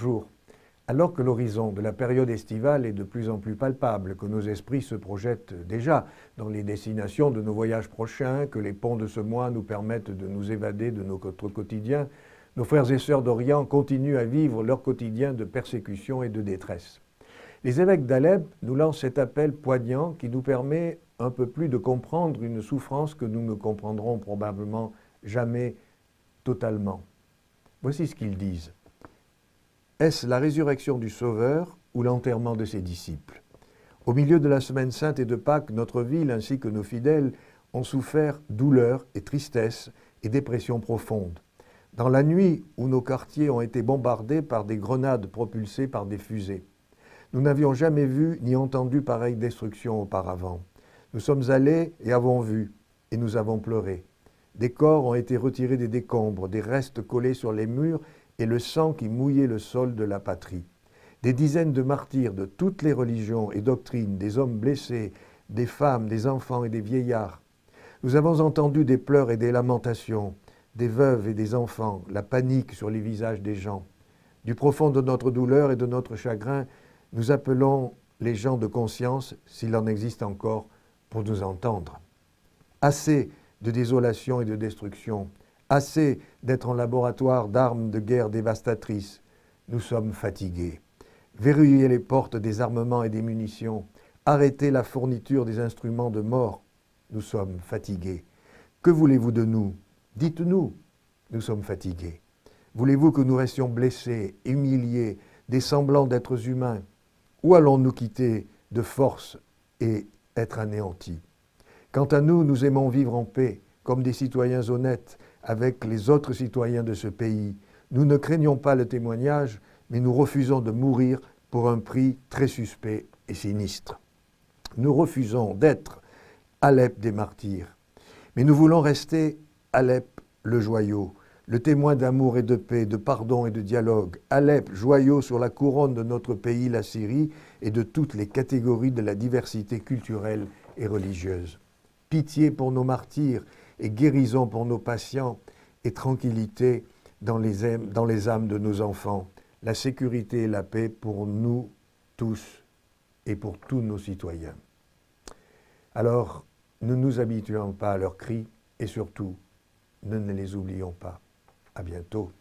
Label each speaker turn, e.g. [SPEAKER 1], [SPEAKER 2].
[SPEAKER 1] Bonjour. Alors que l'horizon de la période estivale est de plus en plus palpable, que nos esprits se projettent déjà dans les destinations de nos voyages prochains, que les ponts de ce mois nous permettent de nous évader de notre quotidien, nos frères et sœurs d'Orient continuent à vivre leur quotidien de persécution et de détresse. Les évêques d'Alep nous lancent cet appel poignant qui nous permet un peu plus de comprendre une souffrance que nous ne comprendrons probablement jamais totalement. Voici ce qu'ils disent. Est-ce la résurrection du Sauveur ou l'enterrement de ses disciples? Au milieu de la semaine sainte et de Pâques, notre ville ainsi que nos fidèles ont souffert douleur et tristesse et dépression profonde. Dans la nuit où nos quartiers ont été bombardés par des grenades propulsées par des fusées, nous n'avions jamais vu ni entendu pareille destruction auparavant. Nous sommes allés et avons vu, et nous avons pleuré. Des corps ont été retirés des décombres, des restes collés sur les murs et le sang qui mouillait le sol de la patrie. Des dizaines de martyrs de toutes les religions et doctrines, des hommes blessés, des femmes, des enfants et des vieillards. Nous avons entendu des pleurs et des lamentations, des veuves et des enfants, la panique sur les visages des gens. Du profond de notre douleur et de notre chagrin, nous appelons les gens de conscience, s'il en existe encore, pour nous entendre. Assez de désolation et de destruction, assez d'être en laboratoire d'armes de guerre dévastatrices. Nous sommes fatigués. Verrouillez les portes des armements et des munitions. Arrêtez la fourniture des instruments de mort. Nous sommes fatigués. Que voulez-vous de nous? Dites-nous. Nous sommes fatigués. Voulez-vous que nous restions blessés, humiliés, des semblants d'êtres humains? Ou allons-nous quitter de force et être anéantis? Quant à nous, nous aimons vivre en paix, comme des citoyens honnêtes, avec les autres citoyens de ce pays. Nous ne craignons pas le témoignage, mais nous refusons de mourir pour un prix très suspect et sinistre. Nous refusons d'être Alep des martyrs, mais nous voulons rester Alep le joyau, le témoin d'amour et de paix, de pardon et de dialogue. Alep, joyau sur la couronne de notre pays, la Syrie, et de toutes les catégories de la diversité culturelle et religieuse. Pitié pour nos martyrs et guérison pour nos patients et tranquillité dans les âmes de nos enfants. La sécurité et la paix pour nous tous et pour tous nos citoyens. Alors, ne nous habituons pas à leurs cris et surtout, ne les oublions pas. À bientôt.